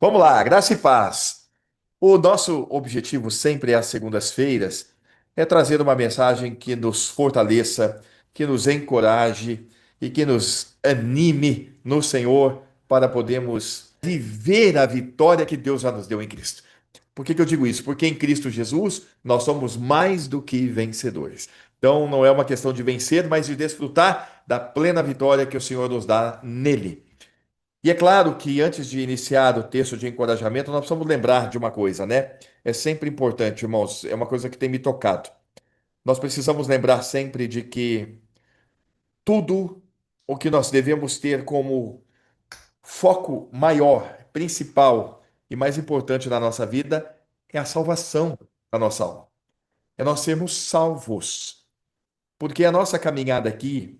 Vamos lá, graça e paz. O nosso objetivo sempre às segundas-feiras é trazer uma mensagem que nos fortaleça, que nos encoraje e que nos anime no Senhor para podermos viver a vitória que Deus já nos deu em Cristo. Por que que eu digo isso? Porque em Cristo Jesus nós somos mais do que vencedores. Então não é uma questão de vencer, mas de desfrutar da plena vitória que o Senhor nos dá nele. E é claro que antes de iniciar o texto de encorajamento, nós precisamos lembrar de uma coisa, né? É sempre importante, irmãos, é uma coisa que tem me tocado. Nós precisamos lembrar sempre de que tudo o que nós devemos ter como foco maior, principal e mais importante na nossa vida é a salvação da nossa alma. É nós sermos salvos. Porque a nossa caminhada aqui,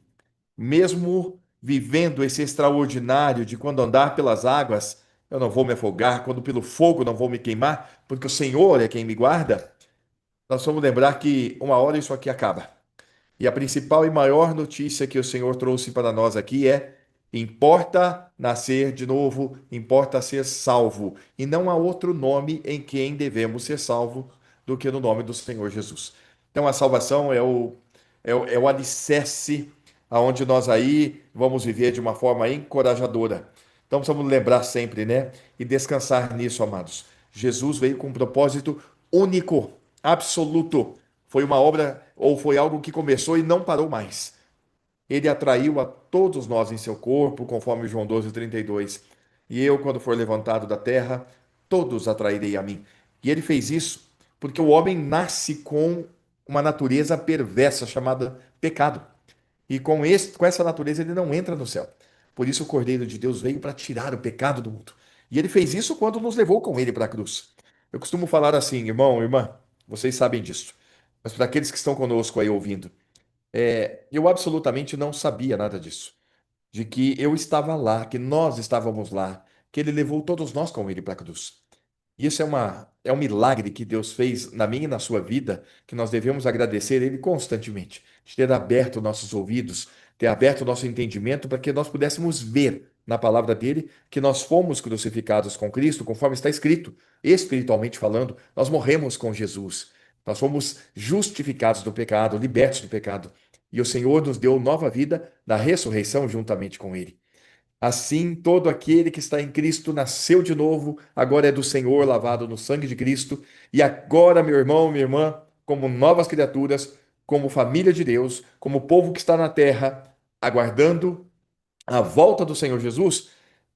mesmo vivendo esse extraordinário de quando andar pelas águas, eu não vou me afogar, quando pelo fogo não vou me queimar, porque o Senhor é quem me guarda, nós vamos lembrar que uma hora isso aqui acaba. E a principal e maior notícia que o Senhor trouxe para nós aqui é: importa nascer de novo, importa ser salvo. E não há outro nome em quem devemos ser salvos do que no nome do Senhor Jesus. Então a salvação é o alicerce aonde nós aí vamos viver de uma forma encorajadora. Então precisamos lembrar sempre, né? E descansar nisso, amados. Jesus veio com um propósito único, absoluto. Foi uma obra ou foi algo que começou e não parou mais. Ele atraiu a todos nós em seu corpo, conforme João 12:32. E eu, quando for levantado da terra, todos atrairei a mim. E ele fez isso porque o homem nasce com uma natureza perversa chamada pecado. E com essa natureza ele não entra no céu. Por isso o Cordeiro de Deus veio para tirar o pecado do mundo. E ele fez isso quando nos levou com ele para a cruz. Eu costumo falar assim, irmão, irmã, vocês sabem disso. Mas para aqueles que estão conosco aí ouvindo, eu absolutamente não sabia nada disso. De que eu estava lá, que nós estávamos lá, que ele levou todos nós com ele para a cruz. Isso é um milagre que Deus fez na minha e na sua vida, que nós devemos agradecer Ele constantemente, de ter aberto nossos ouvidos, ter aberto nosso entendimento para que nós pudéssemos ver na palavra dele que nós fomos crucificados com Cristo, conforme está escrito, espiritualmente falando, nós morremos com Jesus, nós fomos justificados do pecado, libertos do pecado, e o Senhor nos deu nova vida na ressurreição juntamente com Ele. Assim, todo aquele que está em Cristo nasceu de novo, agora é do Senhor, lavado no sangue de Cristo, e agora, meu irmão, minha irmã, como novas criaturas, como família de Deus, como povo que está na terra, aguardando a volta do Senhor Jesus,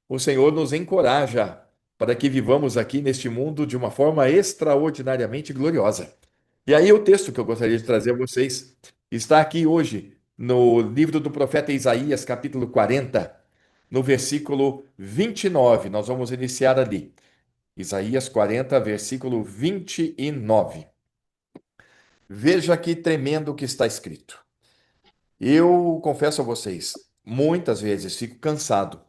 o Senhor nos encoraja para que vivamos aqui neste mundo de uma forma extraordinariamente gloriosa. E aí, o texto que eu gostaria de trazer a vocês está aqui hoje, no livro do profeta Isaías, capítulo 40, no versículo 29. Nós vamos iniciar ali. Isaías 40, versículo 29. Veja que tremendo o que está escrito. Eu confesso a vocês, muitas vezes fico cansado.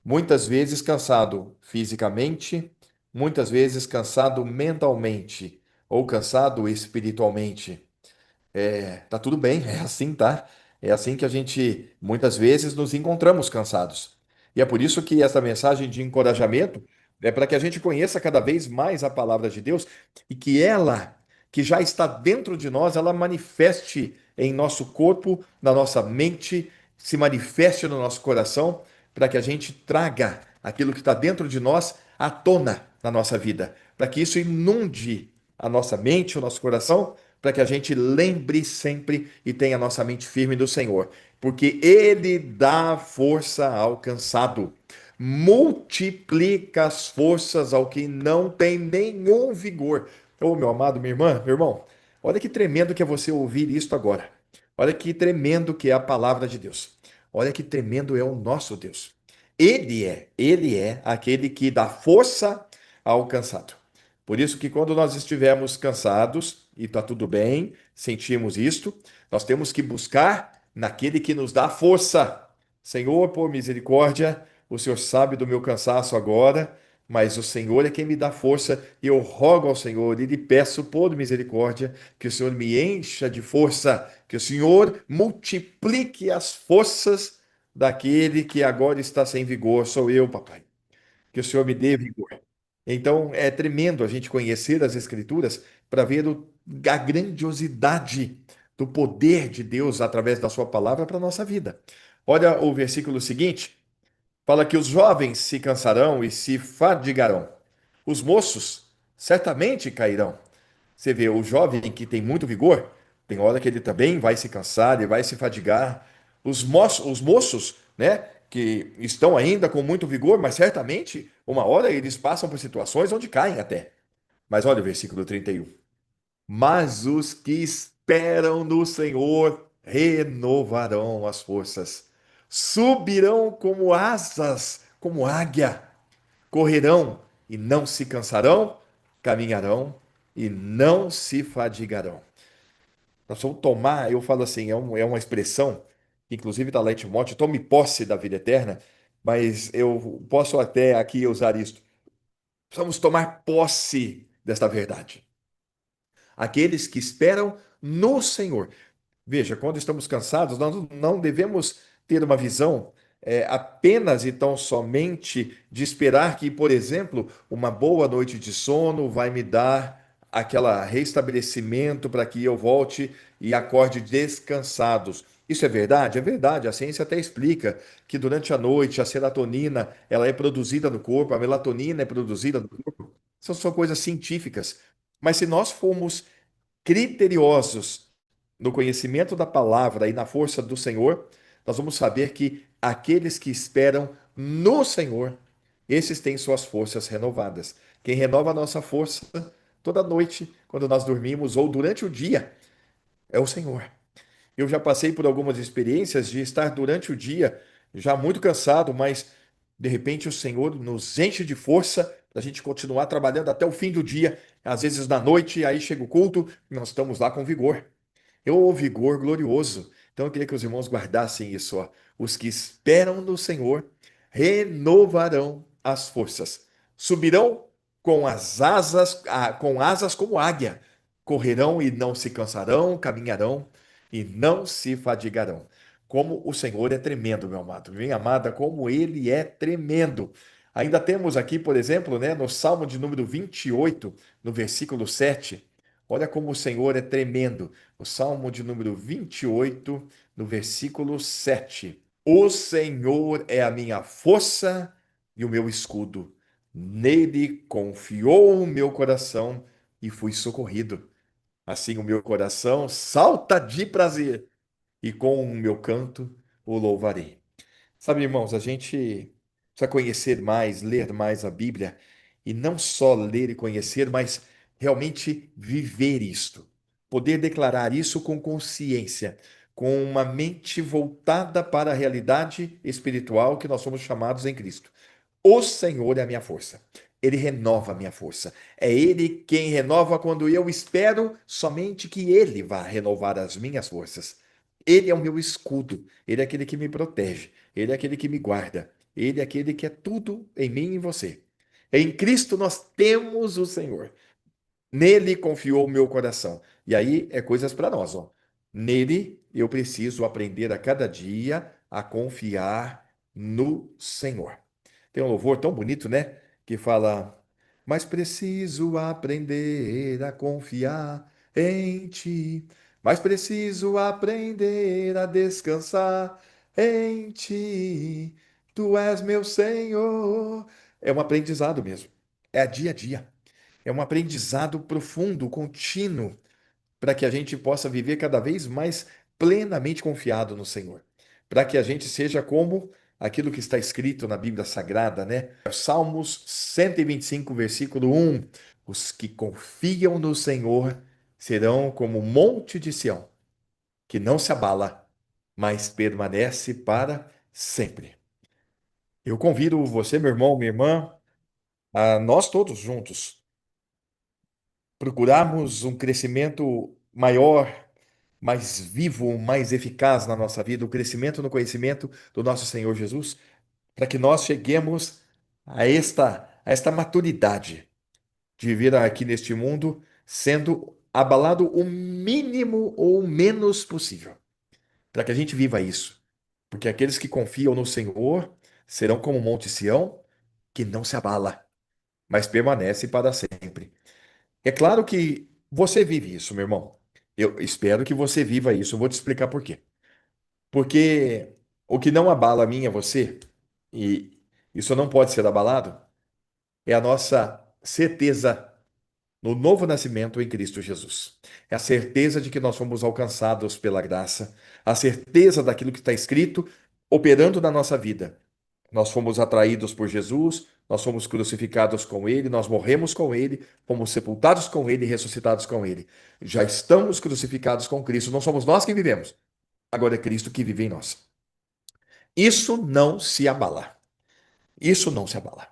Muitas vezes cansado fisicamente, muitas vezes cansado mentalmente ou cansado espiritualmente. Tá tudo bem, é assim, tá? É assim que a gente muitas vezes nos encontramos cansados. E é por isso que essa mensagem de encorajamento é para que a gente conheça cada vez mais a palavra de Deus e que ela, que já está dentro de nós, ela manifeste em nosso corpo, na nossa mente, se manifeste no nosso coração, para que a gente traga aquilo que está dentro de nós à tona na nossa vida, para que isso inunde a nossa mente, o nosso coração, para que a gente lembre sempre e tenha a nossa mente firme do Senhor, porque Ele dá força ao cansado, multiplica as forças ao que não tem nenhum vigor. Ô, meu amado, minha irmã, meu irmão, olha que tremendo que é você ouvir isto agora. Olha que tremendo que é a palavra de Deus. Olha que tremendo é o nosso Deus. Ele é aquele que dá força ao cansado. Por isso que quando nós estivermos cansados, e está tudo bem, sentimos isto, nós temos que buscar naquele que nos dá força. Senhor, por misericórdia, o Senhor sabe do meu cansaço agora, mas o Senhor é quem me dá força, e eu rogo ao Senhor e lhe peço por misericórdia que o Senhor me encha de força, que o Senhor multiplique as forças daquele que agora está sem vigor, sou eu, papai. que o Senhor me dê vigor. Então, é tremendo a gente conhecer as Escrituras para ver a grandiosidade do poder de Deus através da Sua palavra para a nossa vida. Olha o versículo seguinte: fala que os jovens se cansarão e se fadigarão, os moços certamente cairão. Você vê, o jovem que tem muito vigor, tem hora que ele também vai se cansar, ele vai se fadigar. Os moços, né, que estão ainda com muito vigor, mas certamente, uma hora eles passam por situações onde caem até. Mas olha o versículo 31. Mas os que esperam no Senhor renovarão as forças, subirão como asas, como águia, correrão e não se cansarão, caminharão e não se fadigarão. Nós vamos tomar, eu falo assim, é uma expressão, que inclusive está lá em Timóteo, tome posse da vida eterna, mas eu posso até aqui usar isto. Precisamos tomar posse desta verdade. Aqueles que esperam no Senhor. Veja, quando estamos cansados, nós não devemos ter uma visão apenas e tão somente de esperar que, por exemplo, uma boa noite de sono vai me dar aquele restabelecimento para que eu volte e acorde descansados. Isso é verdade? É verdade. A ciência até explica que durante a noite a serotonina ela é produzida no corpo, a melatonina é produzida no corpo. São coisas científicas. Mas se nós formos criteriosos no conhecimento da palavra e na força do Senhor, nós vamos saber que aqueles que esperam no Senhor, esses têm suas forças renovadas. Quem renova a nossa força toda noite, quando nós dormimos, ou durante o dia, é o Senhor. Eu já passei por algumas experiências de estar durante o dia já muito cansado, mas de repente o Senhor nos enche de força para a gente continuar trabalhando até o fim do dia. Às vezes na noite, aí chega o culto, nós estamos lá com vigor. É o vigor glorioso. Então eu queria que os irmãos guardassem isso, ó. Os que esperam no Senhor renovarão as forças. Subirão com as asas, com asas como águia. Correrão e não se cansarão, caminharão e não se fadigarão. Como o Senhor é tremendo, meu amado. Minha amada, como ele é tremendo. Ainda temos aqui, por exemplo, né, no Salmo de número 28, no versículo 7. Olha como o Senhor é tremendo. O Salmo de número 28, no versículo 7. O Senhor é a minha força e o meu escudo. Nele confiou o meu coração e fui socorrido. Assim o meu coração salta de prazer e com o meu canto o louvarei. Sabe, irmãos, a gente precisa conhecer mais, ler mais a Bíblia, e não só ler e conhecer, mas realmente viver isto. Poder declarar isso com consciência, com uma mente voltada para a realidade espiritual que nós somos chamados em Cristo. O Senhor é a minha força. Ele renova a minha força. É Ele quem renova quando eu espero somente que Ele vá renovar as minhas forças. Ele é o meu escudo. Ele é aquele que me protege. Ele é aquele que me guarda. Ele é aquele que é tudo em mim e em você. Em Cristo nós temos o Senhor. Nele confiou o meu coração. E aí é coisas para nós, ó. Nele eu preciso aprender a cada dia a confiar no Senhor. Tem um louvor tão bonito, né? Que fala: Mas preciso aprender a confiar em ti. Mas preciso aprender a descansar em ti. Tu és meu Senhor. É um aprendizado mesmo. É dia a dia. É um aprendizado profundo, contínuo, para que a gente possa viver cada vez mais plenamente confiado no Senhor. Para que a gente seja como aquilo que está escrito na Bíblia Sagrada, né? Salmos 125, versículo 1. Os que confiam no Senhor serão como o monte de Sião, que não se abala, mas permanece para sempre. Eu convido você, meu irmão, minha irmã, a nós todos juntos procurarmos um crescimento maior, mais vivo, mais eficaz na nossa vida, o crescimento no conhecimento do nosso Senhor Jesus, para que nós cheguemos a esta maturidade de viver aqui neste mundo sendo abalado o mínimo ou o menos possível, para que a gente viva isso. Porque aqueles que confiam no Senhor serão como o Monte Sião, que não se abala, mas permanece para sempre. É claro que você vive isso, meu irmão. Eu espero que você viva isso. Eu vou te explicar por quê. Porque o que não abala a mim e a você, e isso não pode ser abalado, é a nossa certeza no novo nascimento em Cristo Jesus. É a certeza de que nós fomos alcançados pela graça, a certeza daquilo que está escrito operando na nossa vida. Nós fomos atraídos por Jesus, nós fomos crucificados com Ele, nós morremos com Ele, fomos sepultados com Ele e ressuscitados com Ele. Já estamos crucificados com Cristo, não somos nós que vivemos, agora é Cristo que vive em nós. Isso não se abala. Isso não se abala.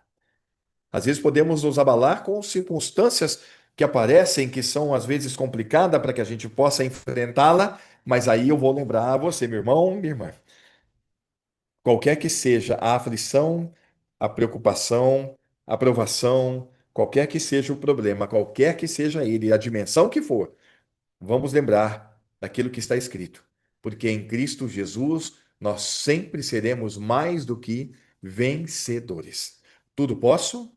Às vezes podemos nos abalar com circunstâncias que aparecem, que são às vezes complicadas para que a gente possa enfrentá-la, mas aí eu vou lembrar a você, meu irmão, minha irmã, qualquer que seja a aflição, a preocupação, a provação, qualquer que seja o problema, qualquer que seja ele, a dimensão que for, vamos lembrar daquilo que está escrito, porque em Cristo Jesus nós sempre seremos mais do que vencedores. Tudo posso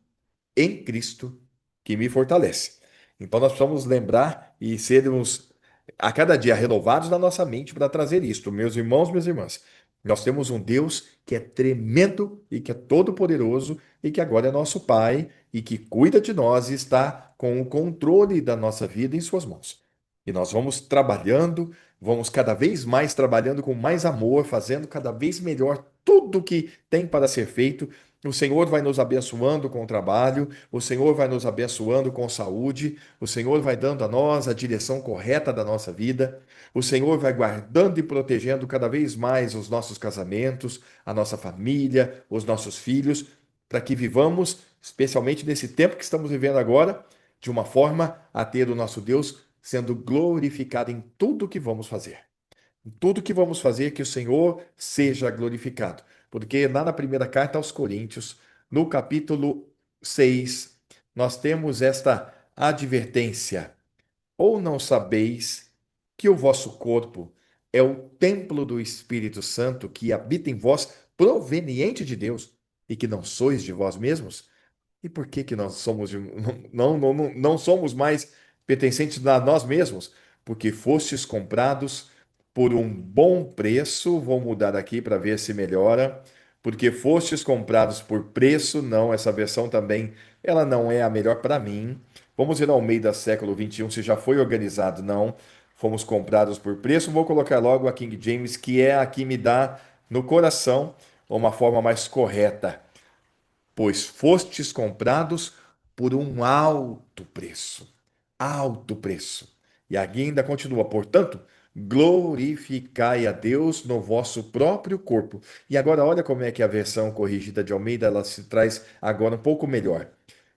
em Cristo que me fortalece. Então nós precisamos lembrar e sermos a cada dia renovados na nossa mente para trazer isto, meus irmãos, minhas irmãs. Nós temos um Deus que é tremendo e que é todo-poderoso e que agora é nosso Pai e que cuida de nós e está com o controle da nossa vida em suas mãos. E nós vamos trabalhando, vamos cada vez mais trabalhando com mais amor, fazendo cada vez melhor tudo que tem para ser feito. O Senhor vai nos abençoando com o trabalho, o Senhor vai nos abençoando com saúde, o Senhor vai dando a nós a direção correta da nossa vida, o Senhor vai guardando e protegendo cada vez mais os nossos casamentos, a nossa família, os nossos filhos, para que vivamos, especialmente nesse tempo que estamos vivendo agora, de uma forma a ter o nosso Deus sendo glorificado em tudo que vamos fazer. Em tudo que vamos fazer, que o Senhor seja glorificado. Porque lá na primeira carta aos Coríntios, no capítulo 6, nós temos esta advertência: ou não sabeis que o vosso corpo é o templo do Espírito Santo que habita em vós, proveniente de Deus, e que não sois de vós mesmos? E por que que nós somos não somos mais pertencentes a nós mesmos? Porque fostes comprados por um bom preço. Vou mudar aqui para ver se melhora. Porque fostes comprados por preço, não, essa versão também, ela não é a melhor para mim. Vamos ver ao meio do século 21 se já foi organizado, não. Fomos comprados por preço. Vou colocar logo a King James, que é a que me dá no coração uma forma mais correta, pois fostes comprados por um alto preço. Alto preço. E aqui ainda continua, portanto, glorificai a Deus no vosso próprio corpo. E agora olha como é que a versão corrigida de Almeida ela se traz agora um pouco melhor.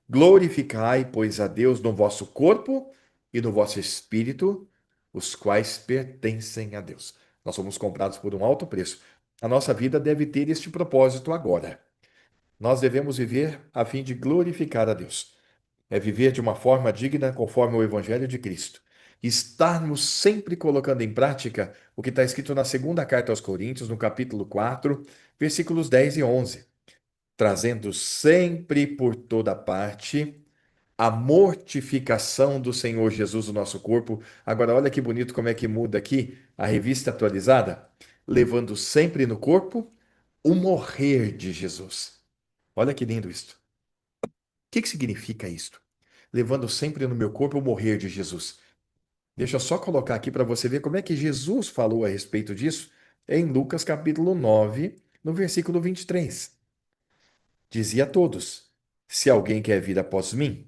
Glorificai, pois, a Deus no vosso corpo e no vosso espírito, os quais pertencem a Deus. Nós somos comprados por um alto preço. A nossa vida deve ter este propósito agora. Nós devemos viver a fim de glorificar a Deus. É viver de uma forma digna conforme o Evangelho de Cristo. Estarmos sempre colocando em prática o que está escrito na segunda carta aos Coríntios, no capítulo 4, versículos 10 e 11. Trazendo sempre por toda parte a mortificação do Senhor Jesus, o nosso corpo. Agora, olha que bonito como é que muda aqui a revista atualizada. Levando sempre no corpo o morrer de Jesus. Olha que lindo isto. O que que significa isto? Levando sempre no meu corpo o morrer de Jesus. Deixa eu só colocar aqui para você ver como é que Jesus falou a respeito disso em Lucas capítulo 9, no versículo 23. Dizia a todos: se alguém quer vir após mim,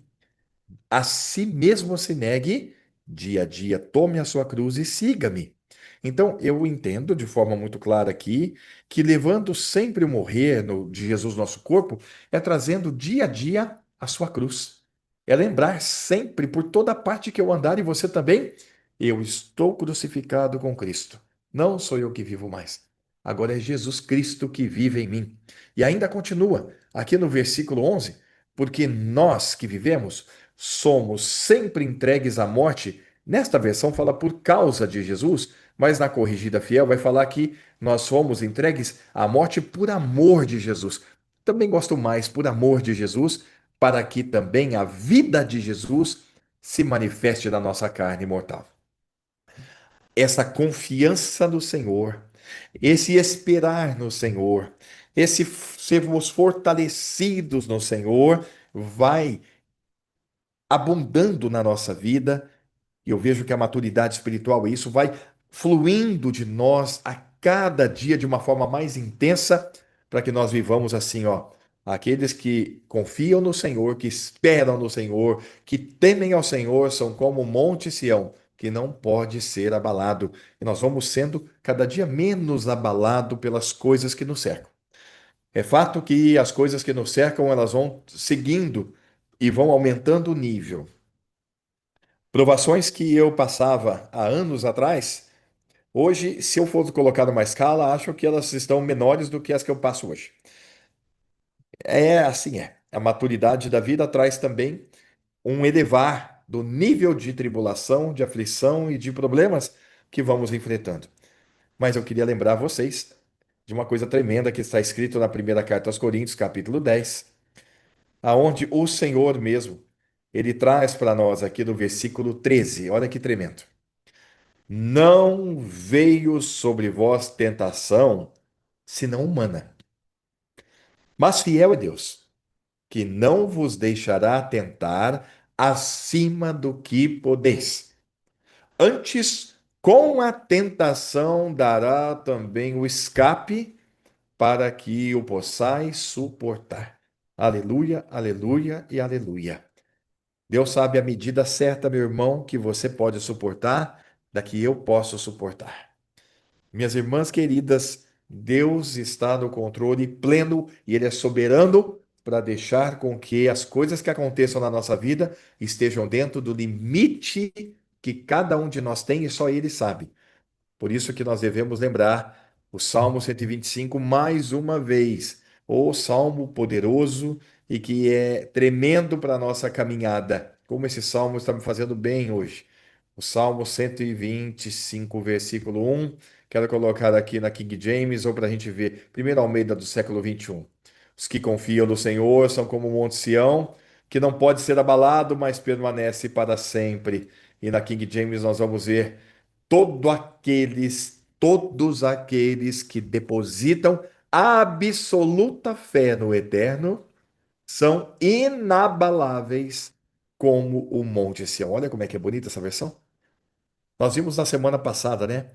a si mesmo se negue, dia a dia tome a sua cruz e siga-me. Então, eu entendo de forma muito clara aqui que levando sempre o morrer de Jesus, nosso corpo, é trazendo dia a dia a sua cruz. É lembrar sempre, por toda parte que eu andar, e você também, eu estou crucificado com Cristo. Não sou eu que vivo mais. Agora é Jesus Cristo que vive em mim. E ainda continua, aqui no versículo 11, porque nós que vivemos somos sempre entregues à morte. Nesta versão fala por causa de Jesus, mas na corrigida fiel vai falar que nós somos entregues à morte por amor de Jesus. também gosto mais por amor de Jesus, para que também a vida de Jesus se manifeste na nossa carne mortal. Essa confiança no Senhor, esse esperar no Senhor, esse sermos fortalecidos no Senhor, vai abundando na nossa vida. E eu vejo que a maturidade espiritual, isso vai fluindo de nós a cada dia de uma forma mais intensa, para que nós vivamos assim, ó. Aqueles que confiam no Senhor, que esperam no Senhor, que temem ao Senhor, são como o Monte Sião, que não pode ser abalado. E nós vamos sendo cada dia menos abalado pelas coisas que nos cercam. É fato que as coisas que nos cercam, elas vão seguindo e vão aumentando o nível. Provações que eu passava há anos atrás, hoje, se eu for colocar numa escala, acho que elas estão menores do que as que eu passo hoje. É assim é. A maturidade da vida traz também um elevar do nível de tribulação, de aflição e de problemas que vamos enfrentando. Mas eu queria lembrar vocês de uma coisa tremenda que está escrito na primeira carta aos Coríntios, capítulo 10, aonde o Senhor mesmo, ele traz para nós aqui no versículo 13. Olha que tremendo. Não veio sobre vós tentação, senão humana. Mas fiel é Deus, que não vos deixará tentar acima do que podeis. Antes, com a tentação dará também o escape para que o possais suportar. Aleluia, aleluia e aleluia. Deus sabe a medida certa, meu irmão, que você pode suportar, da que eu posso suportar. Minhas irmãs queridas, Deus está no controle pleno e Ele é soberano para deixar com que as coisas que aconteçam na nossa vida estejam dentro do limite que cada um de nós tem e só Ele sabe. Por isso que nós devemos lembrar o Salmo 125 mais uma vez, o salmo poderoso e que é tremendo para a nossa caminhada. Como esse salmo está me fazendo bem hoje. O Salmo 125, versículo 1. Quero colocar aqui na King James ou para a gente ver. Primeiro Almeida do século 21. Os que confiam no Senhor são como o Monte Sião, que não pode ser abalado, mas permanece para sempre. E na King James nós vamos ver todos aqueles que depositam absoluta fé no Eterno são inabaláveis como o Monte Sião. Olha como é que é bonita essa versão. Nós vimos na semana passada, né?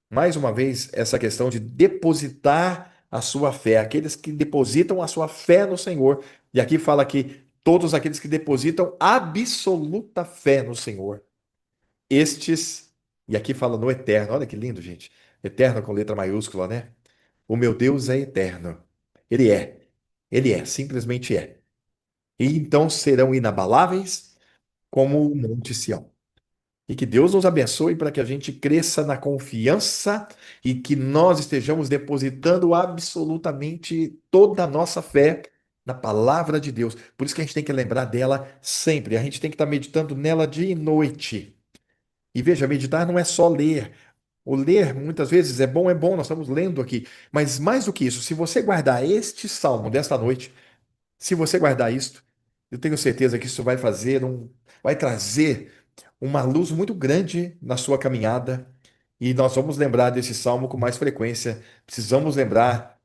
Mais uma vez, essa questão de depositar a sua fé, aqueles que depositam a sua fé no Senhor. E aqui fala que todos aqueles que depositam absoluta fé no Senhor. Estes, e aqui fala no eterno, olha que lindo, gente. Eterno com letra maiúscula, né? O meu Deus é eterno. Ele é. Ele é, simplesmente é. E então serão inabaláveis como o Monte Sião. E que Deus nos abençoe para que a gente cresça na confiança e que nós estejamos depositando absolutamente toda a nossa fé na palavra de Deus. Por isso que a gente tem que lembrar dela sempre. A gente tem que estar meditando nela dia e noite. E veja, meditar não é só ler. O ler, muitas vezes, é bom, nós estamos lendo aqui. Mas mais do que isso, se você guardar este salmo desta noite, se você guardar isto, eu tenho certeza que isso vai trazer uma luz muito grande na sua caminhada. E nós vamos lembrar desse salmo com mais frequência. Precisamos lembrar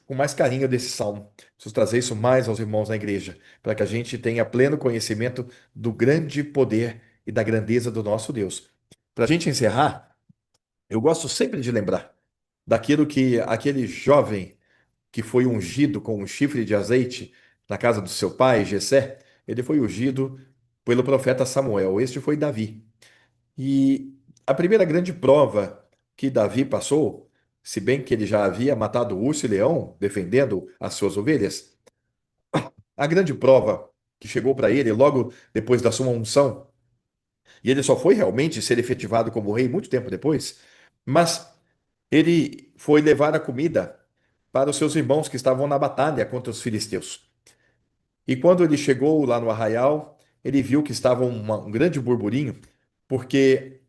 com mais carinho desse salmo. Preciso trazer isso mais aos irmãos na igreja, para que a gente tenha pleno conhecimento do grande poder e da grandeza do nosso Deus. Para a gente encerrar, eu gosto sempre de lembrar daquilo que aquele jovem que foi ungido com um chifre de azeite na casa do seu pai, Jessé, ele foi ungido pelo profeta Samuel. Este foi Davi. E a primeira grande prova que Davi passou, se bem que ele já havia matado o urso e leão defendendo as suas ovelhas, a grande prova que chegou para ele logo depois da sua unção, e ele só foi realmente ser efetivado como rei muito tempo depois, mas ele foi levar a comida para os seus irmãos que estavam na batalha contra os filisteus. E quando ele chegou lá no arraial, ele viu que estava um grande burburinho, porque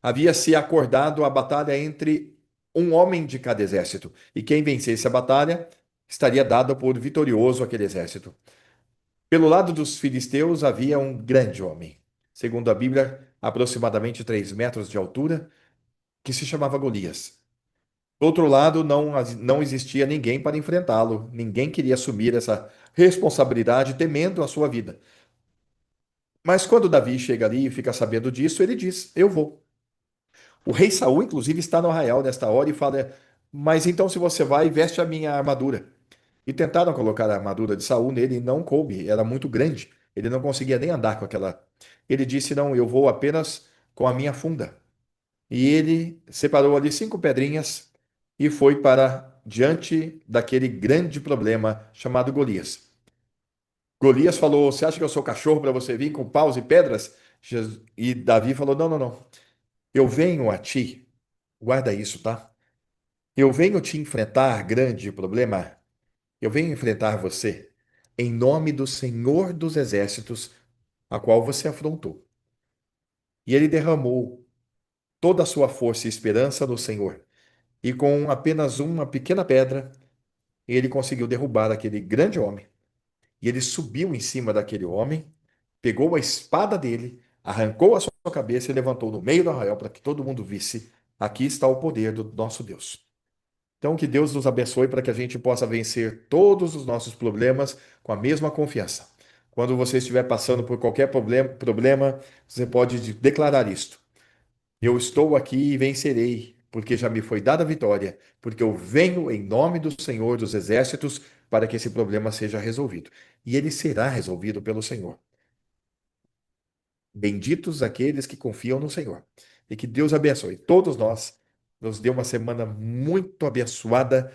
havia se acordado a batalha entre um homem de cada exército. E quem vencesse a batalha estaria dado por vitorioso aquele exército. Pelo lado dos filisteus havia um grande homem, segundo a Bíblia, aproximadamente 3 metros de altura, que se chamava Golias. Do outro lado, não existia ninguém para enfrentá-lo, ninguém queria assumir essa responsabilidade, temendo a sua vida. Mas quando Davi chega ali e fica sabendo disso, ele diz: Eu vou. O rei Saul, inclusive, está no arraial nesta hora e fala: Mas então, se você vai, veste a minha armadura. E tentaram colocar a armadura de Saul nele e não coube, era muito grande. Ele não conseguia nem andar com aquela. Ele disse: Não, eu vou apenas com a minha funda. E ele separou ali 5 pedrinhas e foi para diante daquele grande problema chamado Golias. Golias falou: Você acha que eu sou cachorro para você vir com paus e pedras? E Davi falou: Não, não, não. Eu venho a ti, guarda isso, tá? Eu venho te enfrentar, grande problema. Eu venho enfrentar você em nome do Senhor dos Exércitos, a qual você afrontou. E ele derramou toda a sua força e esperança no Senhor. E com apenas uma pequena pedra, ele conseguiu derrubar aquele grande homem. E ele subiu em cima daquele homem, pegou a espada dele, arrancou a sua cabeça e levantou no meio do arraial para que todo mundo visse: aqui está o poder do nosso Deus. Então, que Deus nos abençoe para que a gente possa vencer todos os nossos problemas com a mesma confiança. Quando você estiver passando por qualquer problema, você pode declarar isto: Eu estou aqui e vencerei, porque já me foi dada a vitória, porque eu venho em nome do Senhor dos Exércitos para que esse problema seja resolvido. E ele será resolvido pelo Senhor. Benditos aqueles que confiam no Senhor. E que Deus abençoe todos nós. Nos dê uma semana muito abençoada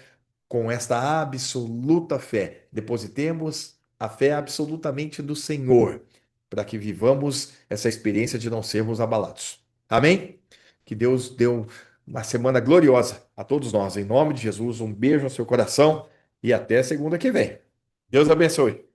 com esta absoluta fé. Depositemos a fé absolutamente do Senhor, para que vivamos essa experiência de não sermos abalados. Amém? Que Deus dê uma semana gloriosa a todos nós. Em nome de Jesus, um beijo no seu coração e até segunda que vem. Deus abençoe.